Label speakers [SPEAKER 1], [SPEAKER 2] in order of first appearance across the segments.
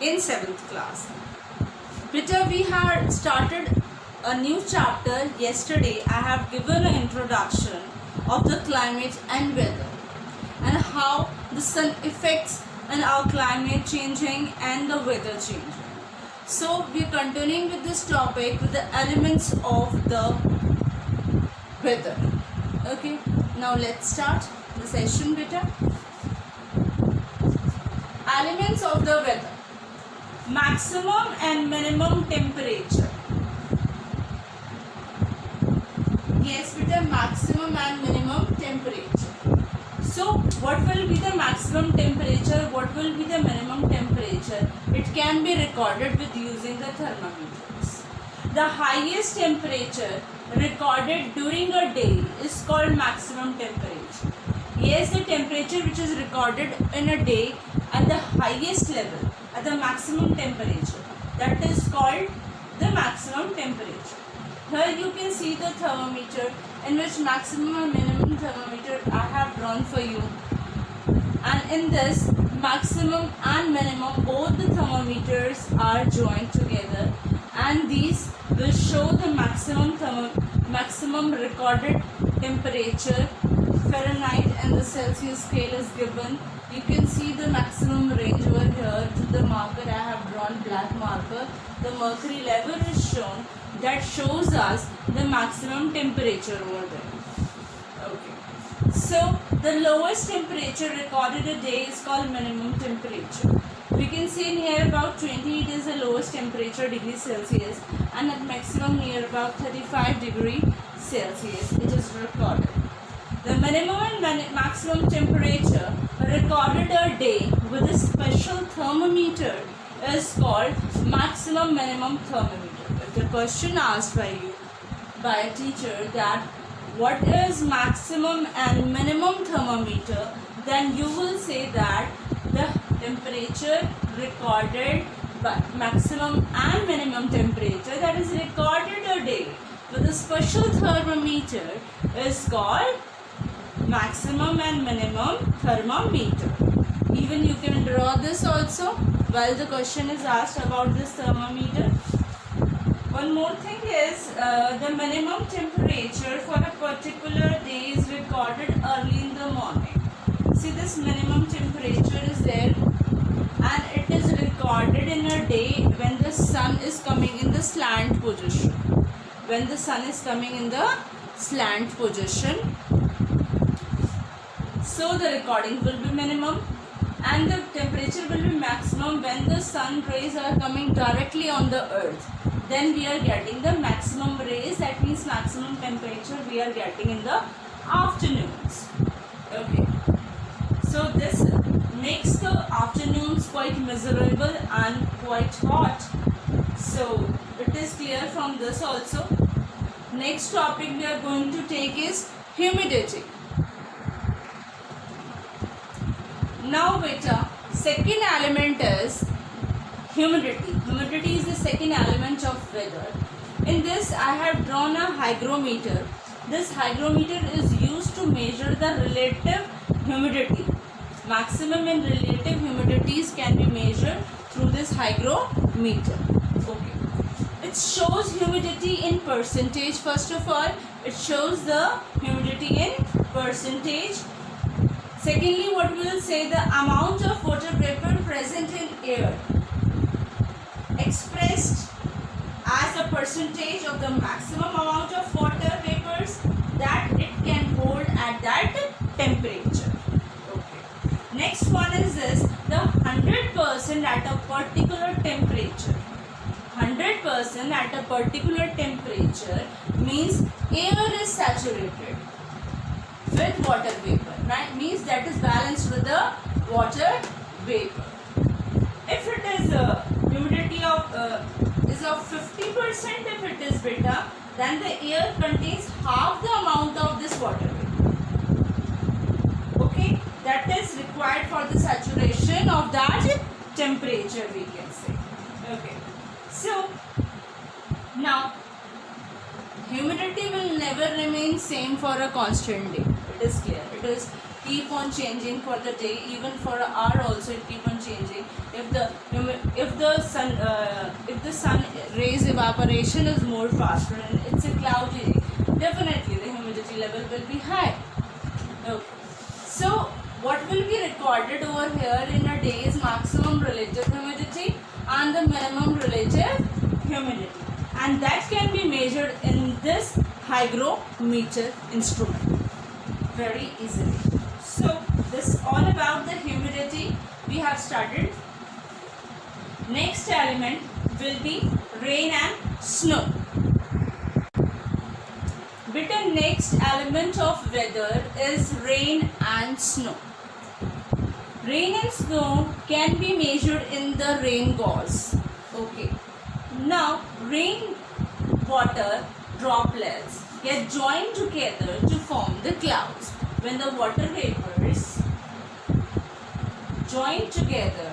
[SPEAKER 1] in 7th class. Beta, we had started a new chapter yesterday. I have given an introduction of the climate and weather and how the sun affects and our climate changing and the weather changing. So we are continuing with this topic with the elements of the weather. Okay, now let's start the session, beta. Elements of the weather: maximum and minimum temperature. Yes, beta, maximum and minimum temperature. So what will be the maximum temperature, what will be the minimum temperature? It can be recorded with using the thermometers. The highest temperature recorded during a day is called maximum temperature. Yes, the temperature which is recorded in a day at the highest level, at the maximum temperature, that is called the maximum temperature. Here you can see the thermometer, in which maximum and minimum thermometer I have drawn for you, and in this maximum and minimum both the thermometers are joined together, and these will show the maximum recorded temperature. Fahrenheit and the Celsius scale is given. You can see the maximum range over here to the marker. I have drawn black marker. The mercury level is shown, that shows us the maximum temperature over there. Okay. So the lowest temperature recorded a day is called minimum temperature. We can see in here about 20 it is the lowest temperature degree Celsius, and at maximum near about 35 degree Celsius it is recorded. The minimum and maximum temperature recorded a day with a special thermometer is called maximum minimum thermometer. If the question asked by you, by a teacher, that what is maximum and minimum thermometer, then you will say that the temperature recorded by maximum and minimum temperature that is recorded a day with a special thermometer is called maximum and minimum thermometer. Even you can draw this also while the question is asked about this thermometer. One more thing is the minimum temperature for a particular day is recorded early in the morning. See, this minimum temperature is there, and it is recorded in a day when the sun is coming in the slant position. When the sun is coming in the slant position, so the recording will be minimum, and the temperature will be maximum when the sun rays are coming directly on the earth. Then we are getting the maximum rays, that means maximum temperature we are getting in the afternoons. Okay. So this makes the afternoons quite miserable and quite hot. So it is clear from this also. Next topic we are going to take is humidity. Now beta, second element is humidity. Humidity is the second element of weather. In this I have drawn a hygrometer. This hygrometer is used to measure the relative humidity. Maximum and relative humidities can be measured through this hygrometer. Okay. It shows humidity in percentage. First of all, it shows the humidity in percentage. Secondly, what we will say, the amount of water vapor present in air expressed as a percentage of the maximum amount of water vapors that it can hold at that temperature. Okay. Next one is this, the 100% at a particular temperature. 100% at a particular temperature means air is saturated with water vapor, right? Means that is balanced with the water vapor. If it is humidity is of 50%, if it is beta, then the air contains half the amount of this water vapor. Okay, that is required for the saturation of that temperature, we can say. Okay, so now humidity will never remain same for a constant day. It is clear. It is keep on changing for the day, even for an hour also it keep on changing. If the sun rays evaporation is more faster and it's a cloudy day, definitely the humidity level will be high. Okay. So what will be recorded over here in a day is maximum relative humidity and the minimum relative humidity, and that can be measured in this hygrometer instrument very easily. So this is all about the humidity we have started. Next element will be rain and snow. The next element of weather is rain and snow. Rain and snow can be measured in the rain gauge. Okay. Now rain water droplets get joined together to form the clouds. When the water vapors join together,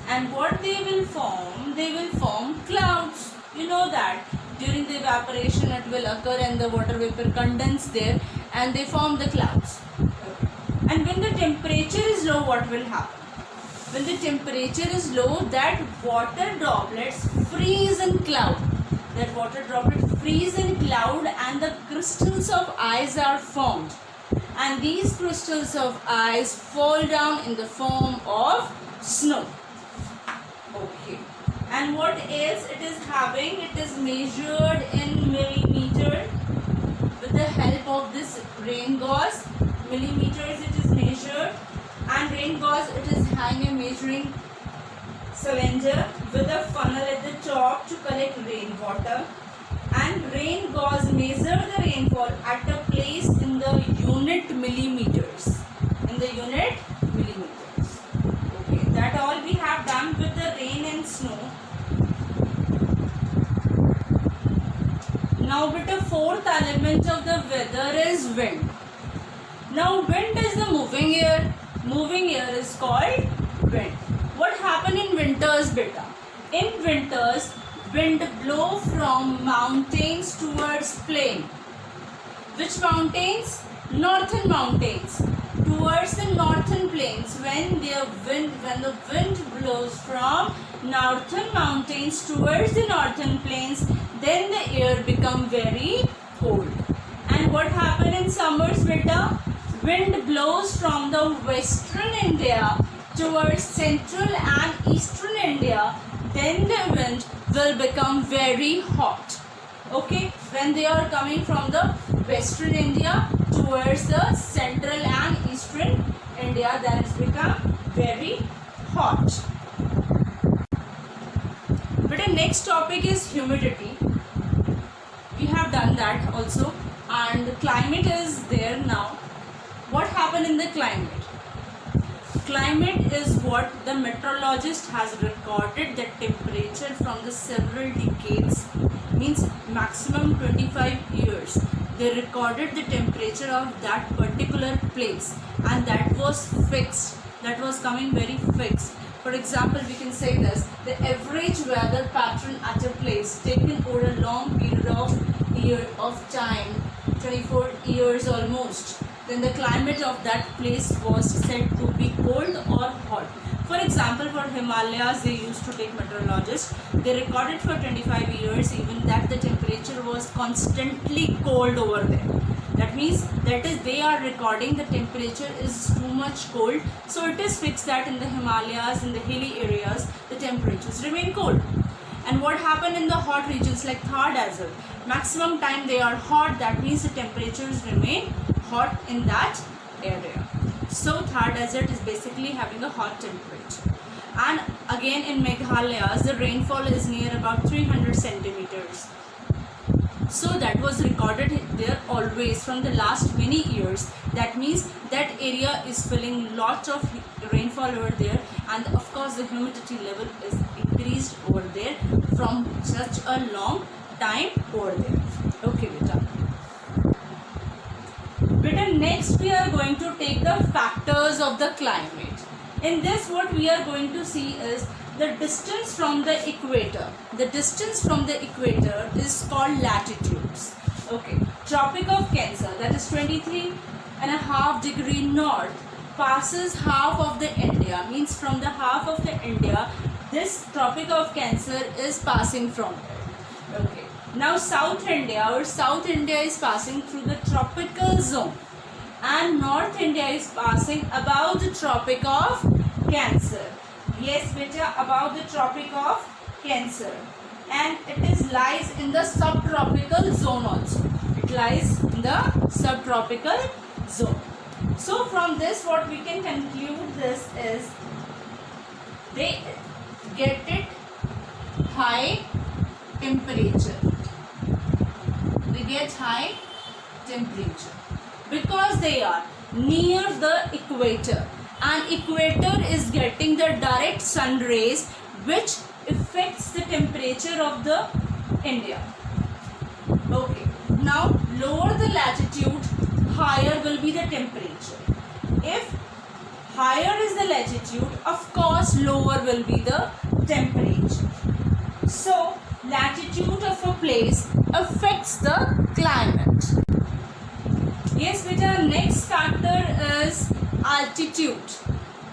[SPEAKER 1] and what they will form clouds. You know that during the evaporation it will occur and the water vapor condense there and they form the clouds. And when the temperature is low, what will happen? When the temperature is low, that water droplets freeze in cloud. That water droplets freeze in cloud and the crystals of ice are formed. And these crystals of ice fall down in the form of snow. Okay. And what else it is having? It is measured in millimeter with the help of this rain gauge. Millimeters it is measured, and rain gauge it is having a measuring cylinder with a funnel at the top to collect rainwater, and rain gauge measure the rainfall at a place in the unit millimeters. In the unit millimeters. Okay, that all we have done with the rain and snow. Now with the fourth element of the weather is wind. Now wind is the moving air. Moving air is called wind. What happen in winters, beta? In winters, wind blow from mountains towards plain. Which mountains? Northern mountains. Towards the northern plains. When the wind blows from northern mountains towards the northern plains, then the air become very cold. And what happen in summers, beta? Wind blows from the western India towards central and eastern India, then the wind will become very hot. Okay, when they are coming from the western India towards the central and eastern India, then it's become very hot. But the next topic is humidity. We have done that also, and the climate is there now. What happened in the climate? Climate is what the meteorologist has recorded the temperature from the several decades, means maximum 25 years. They recorded the temperature of that particular place, and that was fixed. That was coming very fixed. For example, we can say this: the average weather pattern at a place taken over a long period of time, 24 years almost, then the climate of that place was said to be cold or hot. For example, for Himalayas, they used to take meteorologists. They recorded for 25 years even that the temperature was constantly cold over there. That means they are recording the temperature is too much cold. So it is fixed that in the Himalayas, in the hilly areas, the temperatures remain cold. And what happened in the hot regions like Thar Desert? Maximum time they are hot. That means the temperatures remain hot in that area. So Thar Desert is basically having a hot temperature. And again in Meghalaya, the rainfall is near about 300 centimeters. So that was recorded there always from the last many years. That means that area is feeling lots of rainfall over there, and of course the humidity level is increased over there from such a long time over there. Okay, beta. Beta, next we are going to take the factors of the climate. In this, what we are going to see is the distance from the equator. The distance from the equator is called latitudes. Okay, Tropic of Cancer, that is 23.5 degree north, passes half of the India, means from the half of the India, this Tropic of Cancer is passing from it. Okay, now South India, or South India is passing through the tropical zone, and North India is passing above the Tropic of Cancer. Yes, beta, above the Tropic of Cancer, and it lies in the subtropical zone also. It lies in the subtropical zone. So from this, what we can conclude this is, they get it high temperature. They get high temperature because they are near the equator, and equator is getting the direct sun rays which affects the temperature of the India. Okay, now lower the latitude, higher will be the temperature. If higher is the latitude, of course lower will be the temperature. So latitude of a place affects the climate. Yes beta, next factor is altitude.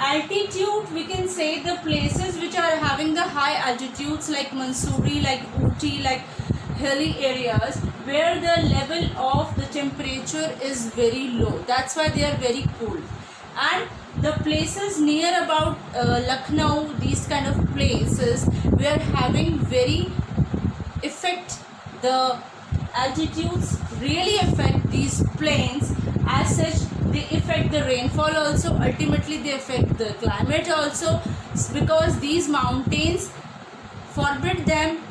[SPEAKER 1] Altitude, we can say the places which are having the high altitudes like Mussoorie, like Ooty, like hilly areas where the level of the temperature is very low. That's why they are very cool. And the places near about Lucknow, these kind of places, we are having very affect the altitudes, really affect these plains. As such, they affect the rainfall also, ultimately they affect the climate also, because these mountains forbid them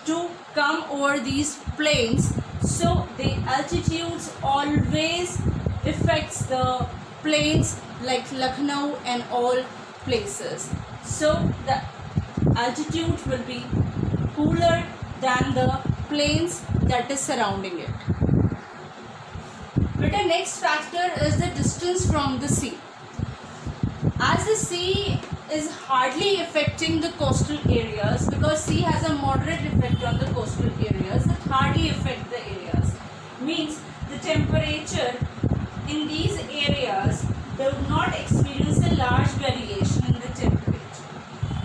[SPEAKER 1] to come over these plains. So the altitudes always affects the plains like Lucknow and all places. So the altitude will be cooler than the plains that is surrounding it. But the next factor is the distance from the sea. As the sea is hardly affecting the coastal areas, because sea has a moderate effect on the coastal areas, it hardly affect the areas. Means the temperature in these areas do not experience a large variation in the temperature.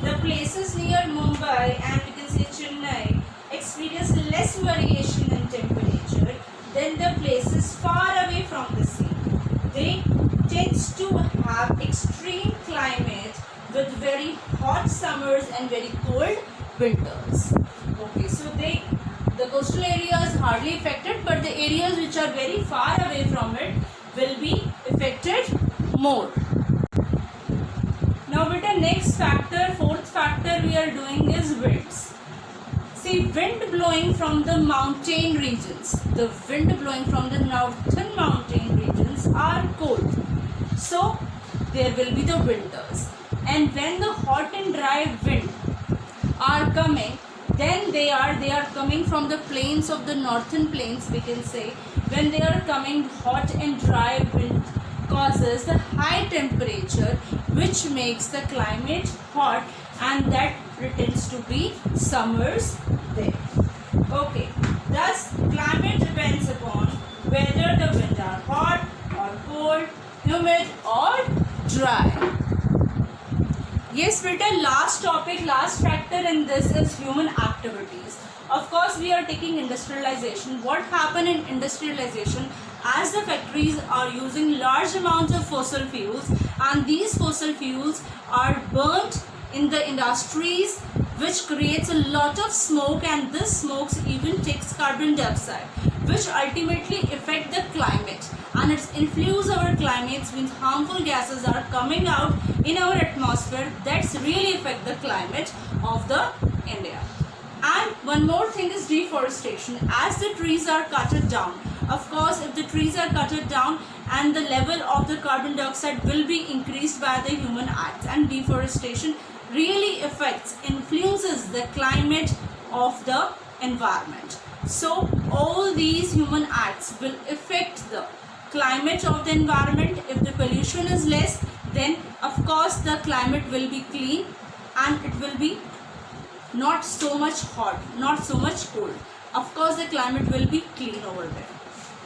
[SPEAKER 1] The places near Mumbai and we can say Chennai experience less variation in temperature than the places far away from the sea. They tend to have extreme climate with very hot summers and very cold winters. Okay, so the coastal area is hardly affected, but the areas which are very far away from it will be affected more. Now with the next factor, fourth factor we are doing is winds. See, wind blowing from the mountain regions. The wind blowing from the northern mountain regions are cold. So there will be the winters. And when the hot and dry wind are coming, then they are coming from the plains of the northern plains, we can say. When they are coming, hot and dry wind causes the high temperature which makes the climate hot, and that pretends to be summers there. Okay, thus climate depends upon whether the winds are hot or cold, humid or dry. Yes beta, last topic, last factor in this is human activities. Of course, we are taking industrialization. What happened in industrialization? As the factories are using large amounts of fossil fuels, and these fossil fuels are burnt in the industries, which creates a lot of smoke, and this smoke even takes carbon dioxide, which ultimately affect the climate, and its influence our climates means harmful gases are coming out in our atmosphere that's really affect the climate of the India. And one more thing is deforestation. As the trees are cut down, of course if the trees are cut down, and the level of the carbon dioxide will be increased by the human acts, and deforestation really affects, influences the climate of the environment. So all these human acts will affect the climate of the environment. If the pollution is less, then of course the climate will be clean, and it will be not so much hot, not so much cold. of course the climate will be clean over there.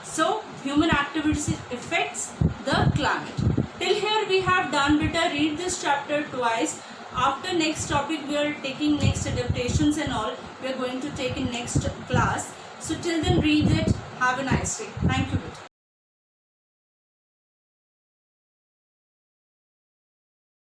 [SPEAKER 1] So human activities affects the climate. Till here we have done. Beta, read this chapter twice. After next topic we are taking next adaptations and all we are going to take in next class. So till then read it. Have a nice day. Thank you.